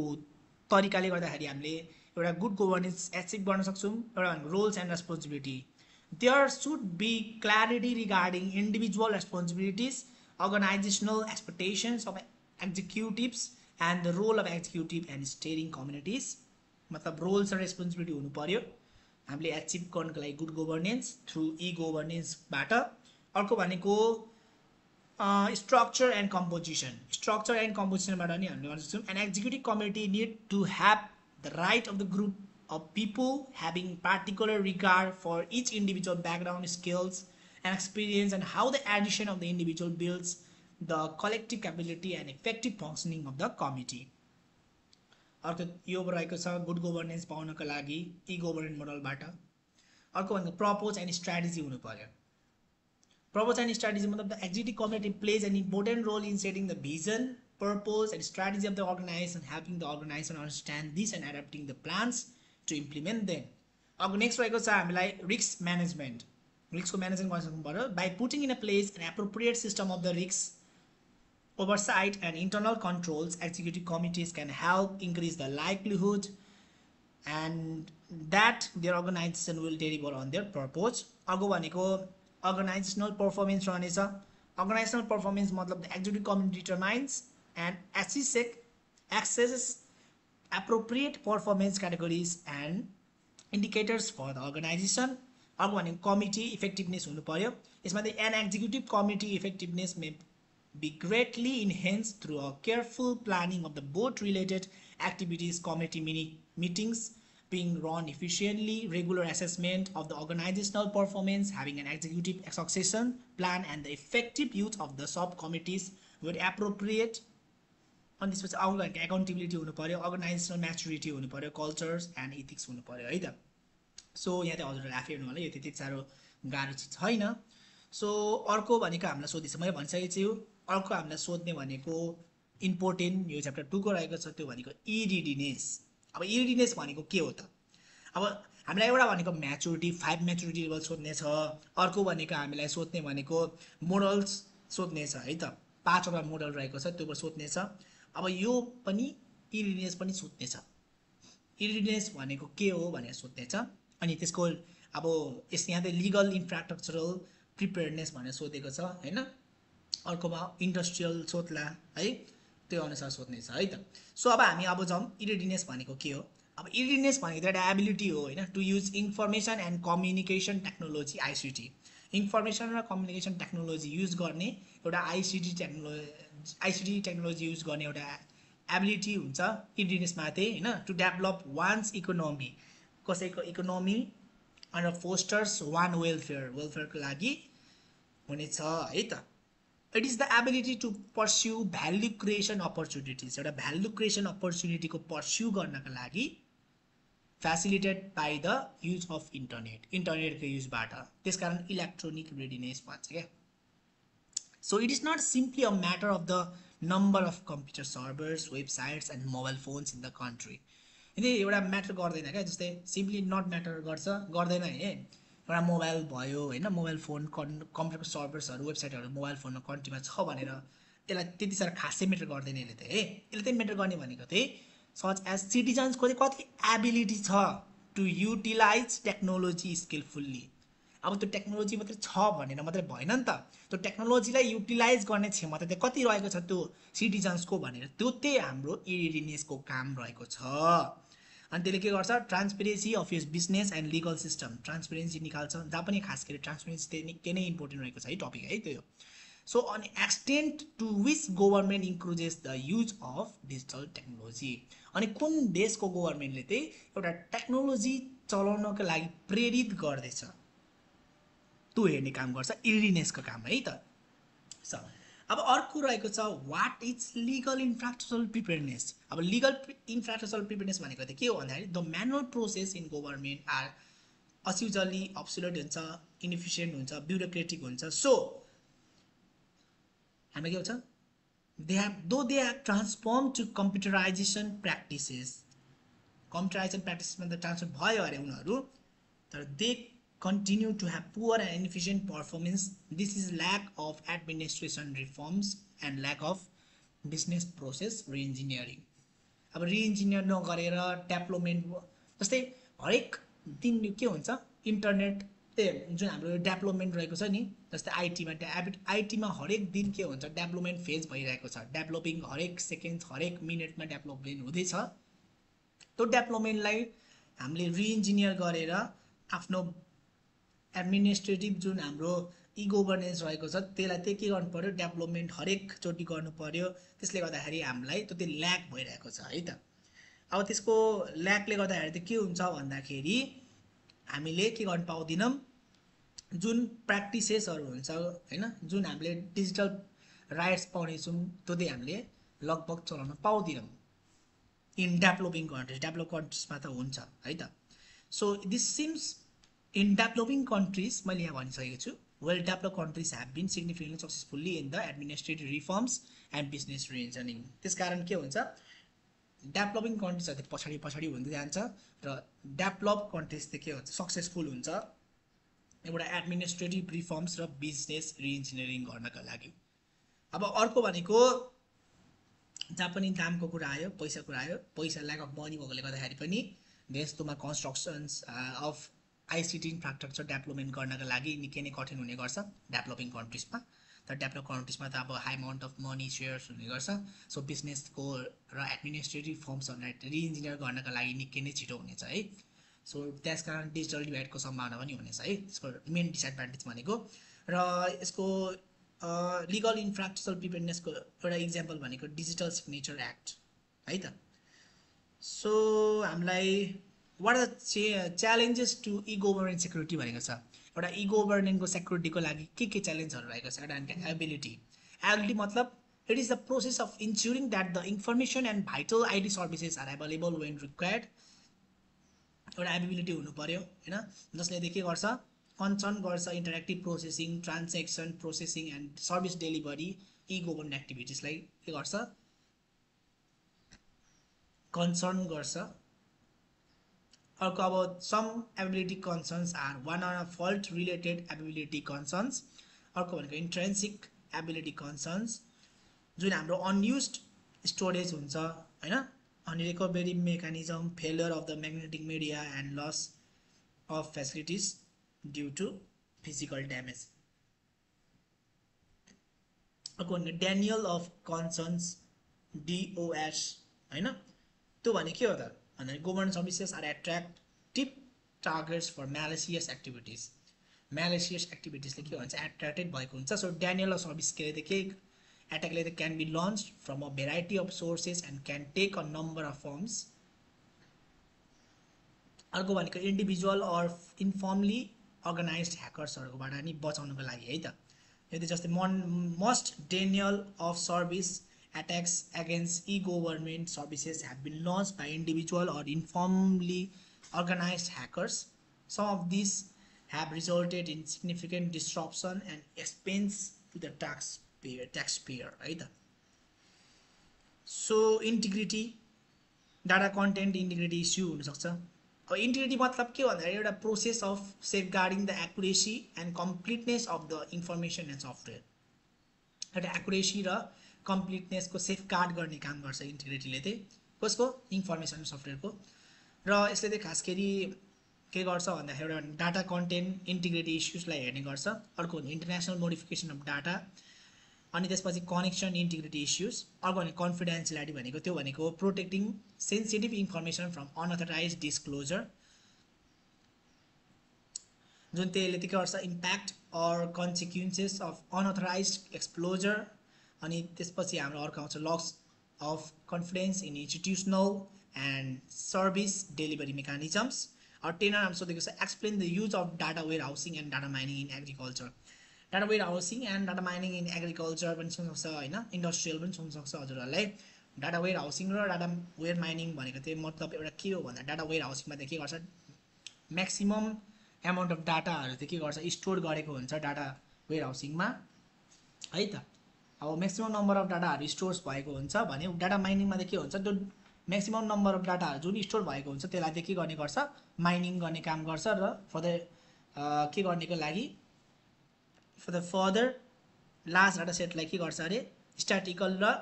तरिकाले गर्दाखेरि हामीले एउटा गुड गभर्नेन्स एचिभ गर्न सक्छौँ। एउटा भनेको roles and responsibility, there should be clarity regarding individual responsibilities, organisational expectations of executives and the role of executive and steering communities. मतलब रोल्स र रेस्पोन्सिबिलिटी हुनु पर्यो हामीले एचिभ गर्नको लागि गुड गभर्नेन्स थ्रु ई गभर्नेन्सबाट। अर्को भनेको structure and composition. Structure and कम्पोजिसनबाट नि हामीले गर्न सक्छौँ। An executive committee need to have the right of the group of people having particular regard for each individual background skills and experience and how the Edison of the individual builds the collective capability and effective functioning of the committee. अर्को यो रहेको छ good governance पाउनको लागि ई governance मोडलबाट। अर्को भनेको propose and strategy हुनु पर्यो। प्रपोज एन्ड स्ट्राटेजी मतलब the executive committee plays an important role in setting the vision purpose and strategy of the organization, helping the organization understand this and adapting the plans to implement them. अब next रहेको छ हामीलाई risk management. रिस्कको management गर्न सक्नु पर्यो by putting in a place an appropriate system of the risk oversight and internal controls. Executive committees can help increase the likelihood and that their organization will deliver on their purpose. अर्को भनेको organizational performance रहनेछ। organizational performance मतलब the executive committee determines and accesses appropriate performance categories and indicators for the organization. अर्को भनेको committee effectiveness हुनु पर्यो। यसमा चाहिँ an executive committee effectiveness may be greatly enhanced through a careful planning of the board related activities, committee meetings being run efficiently, regular assessment of the organizational performance, having an executive succession plan, and the effective use of the subcommittees with appropriate. अनि त्यसपछि आउनु भनेको accountability हुनु पर्यो, organisational maturity हुनु पर्यो, cultures and ethics हुनु पर्यो है त। सो यहाँ चाहिँ हजुरहरूले आफै हेर्नु होला, यो त्यति साह्रो गाह्रो चाहिँ छैन। सो अर्को भनेको हामीलाई सोधिन्छ, मैले भनिसकेको छु। अर्को हामीलाई सोध्ने भनेको इम्पोर्टेन्ट यो च्याप्टर 2 को रहेको छ, त्यो भनेको इरिडिनेस। अब इरिडिनेस भनेको के हो त? अब हामीलाई एउटा भनेको म्याचुरिटी 5 म्याचुरिटी लेभल सोध्ने छ। अर्को भनेको हामीलाई सोध्ने भनेको मोडल्स सोध्ने छ है त, 5 वटा मोडल रहेको छ त्योबाट सोध्ने छ। अब यो पनि इरिडिनेस पनि सोध्ने छ। इरिडिनेस भनेको के हो भनेर सोध्ने छ। अनि त्यसको अब यस यहाँ चाहिँ लिगल इन्फ्रास्ट्रक्चरल प्रिपेयर्डनेस भनेर सोधेको छ हैन। अर्कोमा इन्डस्ट्रियल सोध्ला है, त्यो अनुसार सोध्ने छ है त। सो अब हामी अब जाउँ इरिडिनेस भनेको के हो। अब इरिडिनेस भनेको त एउटा एबिलिटी हो हैन, to use information and communication technology ICT. Information र कम्युनिकेसन टेक्नोलोजी युज गर्ने एउटा आइसिटी टेक्नोलोजी युज गर्ने एउटा एबिलिटी हुन्छ इरिडिनेसमा चाहिँ हैन, टु डेभलप वान्स इकोनोमी, कसैको इकोनोमी अन्ड फोस्टर्स वान वेलफेयरको लागि हुनेछ है त। It is the ability to pursue value creation opportunities, एउटा भ्याल्यु क्रिएसन अपर्च्युनिटीको पर्स्यु गर्नका लागि facilitated by the use of इन्टरनेटको युजबाट। त्यसकारण इलेक्ट्रोनिक रेडिनेस भन्छ क्या। So it is not simply a matter of the number of computer servers, websites and mobile phones in the country. यदि एउटा म्याटर गर्दैन क्या, जस्तै सिम्पली नट म्याटर गर्दैन है। एउटा मोबाइल भयो होइन, मोबाइल फोन कम्प्युटरको सर्भर्सहरू वेबसाइटहरू मोबाइल फोनमा कन्ट्रीमा छ भनेर त्यसलाई त्यति साह्रो खासै म्याटर गर्दैन यसले त है। यसले चाहिँ म्याटर गर्ने भनेको चाहिँ सच एज सिटिजन्सको चाहिँ कति एबिलिटी छ टु युटिलाइज टेक्नोलोजी स्किलफुल्ली। अब त्यो टेक्नोलोजी मात्रै छ भनेर मात्रै भएन नि त, त्यो टेक्नोलोजीलाई युटिलाइज गर्ने क्षमता चाहिँ कति रहेको छ त्यो सिटिजन्सको भनेर, त्यो चाहिँ हाम्रो इरिडिनेसको काम रहेको छ। अनि त्यसले के गर्छ, transparency of yes business and legal system, transparency निकाल्छ। जहाँ पनि खास गरी ट्रान्सपेरेन्सी चाहिँ निकै नै इम्पोर्टेन्ट रहेको छ है टपिक है त्यो। सो अनि extent to which government encourages the use of digital technology, अनि कुन देशको गभर्मेन्टले चाहिँ एउटा टेक्नोलोजी चलाउनको लागि प्रेरित गर्दैछ त्यो हेर्ने काम गर्छ, इरिडिनेसको काम है त। स अब अर्को रहेको छ what is legal infrastructural preparedness. अब लिगल इन्फ्रास्ट्रक्चरल प्रिपेयरनेस भनेको चाहिँ के हो भन्दाखेरि the manual process in government are usually absolute हुन्छ, इनएफिसिएन्ट हुन्छ, ब्युरोक्रेटिक हुन्छ। सो हामी के हुन्छ, they have transform to computerisation practices. Computerisation प्र्याक्टिसेसमा त ट्रान्सफर भयो अरे उनीहरू, तर they continue to have poor and inefficient performance. This is lack of administration reforms and lack of business process re-engineering. अब re-engineer नगरेर डेभलपमेन्ट, जस्तै हरेक दिन के हुन्छ इन्टरनेट जुन हाम्रो डेभलपमेन्ट रहेको छ नि, जस्तै आइटीमा हरेक दिन के हुन्छ डेभलपमेन्ट फेज भइरहेको छ, डेभलपिङ हरेक सेकेन्ड हरेक मिनटमा डेभलपमेन्ट हुँदैछ। त्यो डेभलपमेन्टलाई हामीले रिइन्जिनियर गरेर आफ्नो एडमिनिस्ट्रेटिभ जुन हाम्रो ई गभर्नेन्स रहेको छ त्यसलाई चाहिँ के गर्नु पर्यो, डेभलपमेन्ट हरेकचोटि गर्नु पर्यो। त्यसले गर्दाखेरि हामीलाई त्यो ल्याक भइरहेको छ है त। अब त्यसको ल्याकले गर्दाखेरि चाहिँ के हुन्छ भन्दाखेरि हामीले के गर्नु पाउँदैनौँ, जुन प्र्याक्टिसेसहरू हुन्छ होइन, जुन हामीले डिजिटल राइट्स पाउनेछौँ त्यो चाहिँ हामीले लगभग चलाउन पाउँदैनौँ। इन डेभलपिङ कन्ट्रिजमा त हुन्छ है त। So this seems in developing countries मैले यहाँ भनिसकेको छु well develop countries have been significantly successfully in the administrative reforms and business reasoning. त्यसकारण के हुन्छ डेभलपिङ कन्ट्रिजहरू पछाडि पछाडि हुँदै जान्छ र डेभलप कन्ट्रिज चाहिँ के हुन्छ सक्सेसफुल हुन्छ एउटा एडमिनिस्ट्रेटिभ रिफर्म्स र बिजनेस रिइन्जिनियरिङ गर्नका लागि। अब अर्को भनेको जहाँ पनि दामको कुरा आयो पैसा कुरा आयो पैसा ल्याक अफ मनी भएकोले गर्दाखेरि पनि देशमा constructions of ICT infrastructure development गर्नका लागि निकै नै कठिन हुने गर्छ डेभलपिङ कन्ट्रिजमा। तर डेभलप कन्ट्रिजमा त अब high amount of money shares हुने गर्छ। सो बिजनेसको र एडमिनिस्ट्रेटिभ फर्म्सहरूलाई रिइन्जिनियर गर्नका लागि निकै नै छिटो हुनेछ है। सो त्यस कारण डिजिटल डिभाइडको सम्भावना पनि हुनेछ है। यसको मेन डिसएडभान्टेज भनेको र यसको लिगल इन्फ्रास्ट्रक्चर प्रिपेयर्डनेसको एउटा इक्जाम्पल भनेको डिजिटल सिग्नेचर एक्ट है त। सो हामीलाई what are the challenges to e governance security भनेको छ। एउटा ई गभर्नेन्सको सेक्युरिटीको लागि के च्यालेन्जहरू रहेको छ। एउटा एबिलिटी मतलब it is the process of ensuring that the information and vital IT services are available when required. एउटा एबिलिटी हुनु पर्यो होइन जसले के गर्छ कन्सर्न गर्छ interactive processing transaction processing and service delivery e government एक्टिभिटिजलाई के गर्छ कन्सर्न गर्छ। अर्को अब some ability concerns are one are fault related ability concerns. अर्को भनेको इन्ट्रेन्सिक एबिलिटी कन्सर्न्स जुन हाम्रो अनयुज्ड स्टोरेज हुन्छ होइन unrecovery mechanism failure of the magnetic media and loss of facilities due to physical damage. अर्को भनेको डेनियल अफ कन्सर्न्स डिओएस होइन त्यो भने के हो त भन्दा government services are attractive targets for malicious activities. Malicious एक्टिभिटिजले के भन्छ एट्र्याक्टेड भएको हुन्छ। सो डेनियल अफ सर्भिस के attack like can be launched from a variety of sources and can take a number of forms। अर्को भनेको individual or informally अर्गनाइज्ड ह्याकर्सहरूबाट नि बचाउनको लागि है त। यदि जस्तै most Daniel of service attacks against e-government services have been launched by individual or informally organized hackers. Some of these have resulted in significant disruption and expense to the taxpayer है त। So integrity data content integrity issue हुनसक्छ। अब integrity मतलब के भन्दाखेरि एउटा process of safe guarding the accuracy and कम्प्लिटनेस of the information and software. एउटा accuracy र कम्प्लिटनेसको सेफ गार्ड गर्ने काम गर्छ इन्टिग्रिटीले चाहिँ कसको इन्फर्मेसन सफ्टवेयरको। र यसले चाहिँ खास गरी के गर्छ भन्दाखेरि एउटा डाटा कन्टेन्ट इन्टिग्रिटी इस्युजलाई हेर्ने गर्छ। अर्को इन्टरनेसनल मोडिफिकेसन अफ डाटा अनि त्यसपछि कनेक्सन इन्टिग्रिटी इस्युज। अर्को भने कन्फिडेन्सियलिटी भनेको त्यो भनेको protecting sensitive information from unauthorised disclosure जुन त्यसले के गर्छ impact or consequences of unauthorised exposure. अनि त्यसपछि हाम्रो अर्को आउँछ loss of confidence in institutional and service delivery mechanisms. अरू टेनर हामी सोधेको छ explain the use of data warehousing and data mining in agriculture. Data warehousing and data mining in agriculture पनि सुन्नसक्छ होइन इन्डस्ट्रियल पनि सुन्नसक्छ हजुरहरूलाई। डाटा वेयर हाउसिङ र डाटा वेयर माइनिङ भनेको चाहिँ मतलब एउटा के हो भन्दा डाटा वेयर हाउसिङमा चाहिँ के गर्छ म्याक्सिमम एमाउन्ट अफ डाटाहरू चाहिँ के गर्छ स्टोर गरेको हुन्छ डाटा वेयर हाउसिङमा है त। अब म्याक्सिमम नम्बर अफ डाटाहरू स्टोर्स भएको हुन्छ भने डाटा माइनिङमा चाहिँ के हुन्छ त्यो म्याक्सिमम नम्बर अफ डाटाहरू जुन स्टोर भएको हुन्छ त्यसलाई चाहिँ के गर्ने गर्छ माइनिङ गर्ने काम गर्छ र के गर्नेको लागि for the further large data सेटलाई के गर्छ अरे स्ट्याटिकल र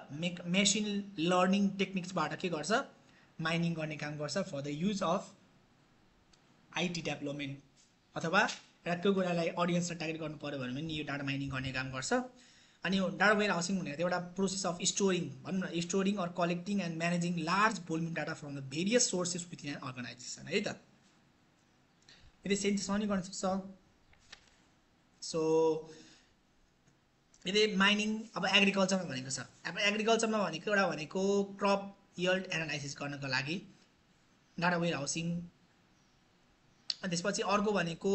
मेसिन लर्निङ टेक्निक्सबाट के गर्छ माइनिङ गर्ने काम गर्छ for the use of IT development अथवा एउटा त्यो कुरालाई अडियन्सलाई टार्गेट गर्नु पऱ्यो भने पनि यो डाटा माइनिङ गर्ने काम गर्छ। अनि डाटा वेयर हाउसिङ भनेको एउटा प्रोसेस अफ स्टोरिङ भनौँ न storing or collecting and managing large volume data from the various sources within an organisation है त। यदि सेन्सेसमा पनि गर्न सक्छ। सो यदि माइनिङ अब एग्रिकल्चरमा भनेको छ अब एग्रिकल्चरमा भनेको एउटा भनेको क्रप यल्ड एनालाइसिस गर्नको लागि डाटा वेयर हाउसिङ। अनि त्यसपछि अर्को भनेको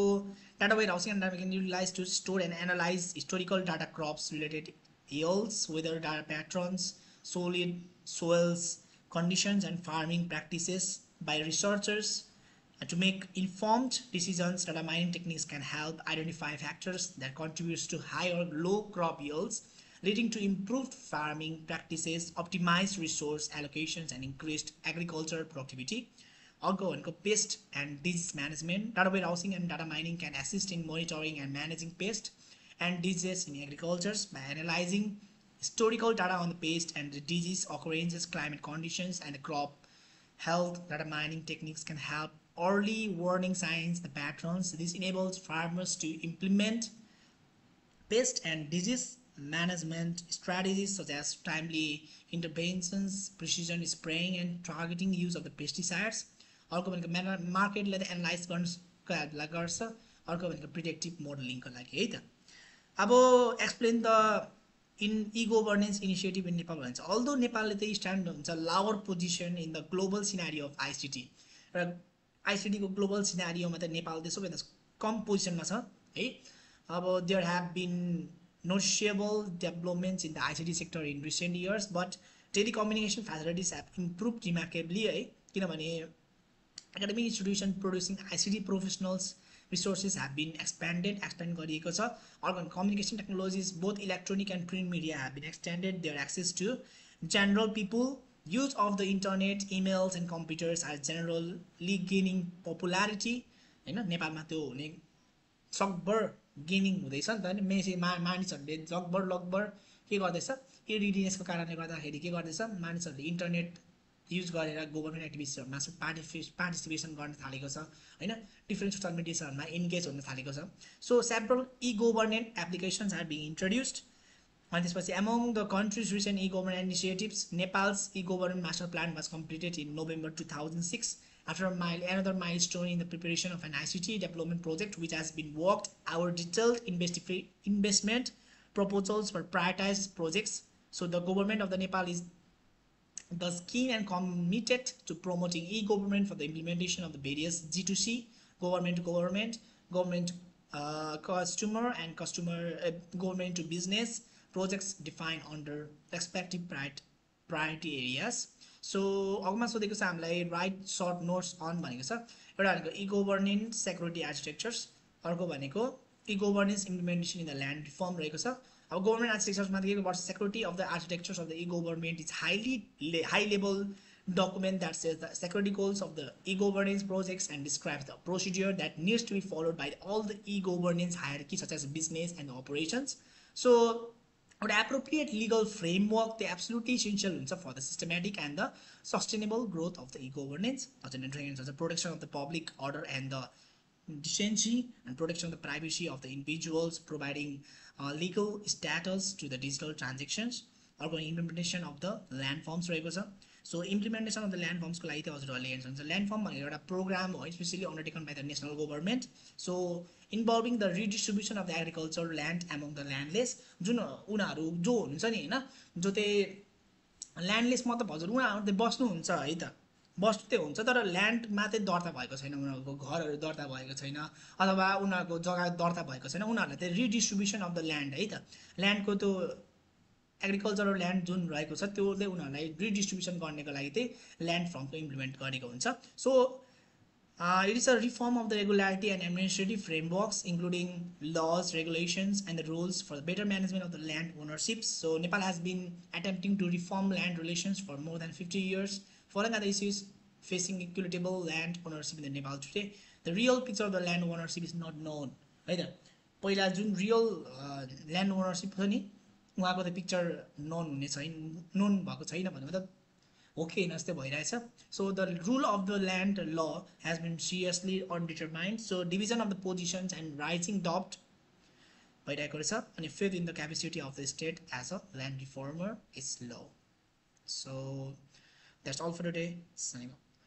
data warehousing and data can utilise to store and analyse historical data crops related yields weather data patterns solid soils conditions and farming practices by researchers to make informed decisions. Data mining techniques can help identify factors that contributes to high or low crop yields, leading to improved farming practices, optimized resource allocations, and increased agricultural productivity. अर्को भनेको pest and disease management. Data warehousing and data mining can assist in monitoring and managing pest and diseases in agricultures by analysing historical data on the pest and the disease occurrences, climate conditions, and the crop health. Data mining techniques can help early warning signs, the patterns. This enables farmers to implement pest and disease management strategies such as timely interventions, precision spraying, and targeting use of the pesticides. अर्को भनेको मार्केटले त analyse गर्छ. अर्को भनेको प्रिडिक्टिभ मोडलिङको लागि है त. अब explain the in E governance initiative in Nepal भन्छ. अल्दो नेपालले त स्ट्यान्ड हुन्छ lower position in the global scenario of ICT, र आइसिटीको ग्लोबल सिनारियोमा त नेपाल त सबैभन्दा कम पोजिसनमा छ है. अब there have been noticeable developments in the ICT sector in recent years, but telecommunication facilities have improve remarkably है. किनभने academic institution producing ICT professionals resources have been expand गरिएको छ. अर्को communication technologies, both electronic and print media have been extended their access to general people. Use of the internet, emails and computers are generally gaining popularity. हैन, नेपालमा त्यो हुने सकभर gaining हुँदैछ नि त नि. मानिसहरूले लगभर के गर्दैछ, यो रिडिनेसको कारणले गर्दाखेरि के गर्दैछ, मानिसहरूले इन्टरनेट युज गरेर गभर्मेन्ट एक्टिभिटिजहरुमा पार्टिसिपेसन गर्न थालेको छ हैन. डिफ्रेन्ट सोशल मिडियाहरुमा एन्गेज हुन थालेको छ. So several e government applications are being introduced. अनि त्यसपछि among the country's recent e-government initiatives, Nepal's e-government master plan was completed in November 2006 after another milestone in the preparation of an ICT development project which has been worked out. Detailed investment proposals for prioritized projects. So the government of the Nepal is thus keen and committed to promoting e-government for the implementation of the various G2C, government to government, government customer, and government to business projects defined under respective priority areas. So अघिमा सोधेको छ हामीलाई right short notes on भनेको छ. एउटा भनेको e governance security architectures, अर्को भनेको e governance implementation in the land reform रहेको छ. अब गभर्मेन्ट आर्किटेक्चर्समा के गर्छ, security of the architectures of the e government is high level document that says the security goals of the e-governance projects and describes the procedure that needs to be followed by all the e-governance hierarchy such as business and operations. So an appropriate legal framework the absolutely essential for the systematic and the sustainable growth of the e-governance, such as the protection of the public order and the decency and protection of the privacy of the individuals, providing legal status to the digital transactions, or implementation of the landforms रहेको छ. So implementation of the landforms को लागि चाहिँ हजुरहरूले हेर्नुहुन्छ landform भनेको एउटा programme हो specially undertaken by the national government. So involving the redistribution of the agricultural land among the landless, जुन उनीहरू जो हुन्छ नि हैन, जो चाहिँ ल्यान्डलेस मतलब हजुर उनीहरू चाहिँ बस्नुहुन्छ है त, बस्नु चाहिँ हुन्छ तर ल्यान्डमा चाहिँ दर्ता भएको छैन, उनीहरूको घरहरू दर्ता भएको छैन अथवा उनीहरूको जग्गा दर्ता भएको छैन, उनीहरूलाई चाहिँ रिडिस्ट्रिब्युसन अफ द ल्यान्ड है त, ल्यान्डको त्यो एग्रिकल्चरल ल्यान्ड जुन रहेको छ त्योले उनीहरूलाई रिडिस्ट्रिब्युसन गर्नको लागि चाहिँ ल्यान्ड फर्मको इम्प्लिमेन्ट गरेको हुन्छ. So it is a reform of the regularity and administrative frameworks including laws, regulations and the rules for the better management of the land ownership. So Nepal has been attempting to reform land relations for more than 50 years. Following other issues facing equitable land ownership in the Nepal today, the real picture of the land ownership is not known. Right? पहिला जुन real land ownership छ नि उहाँको त picture नोन भएको छैन भने मतलब ओके नस्ते भइरहेछ. So the rule of the land law has been seriously undetermined. So division of the positions and rising debt भइरहेको रहेछ अनि faith in the capacity of the state as a land reformer is low. So that's all for today. Signing off.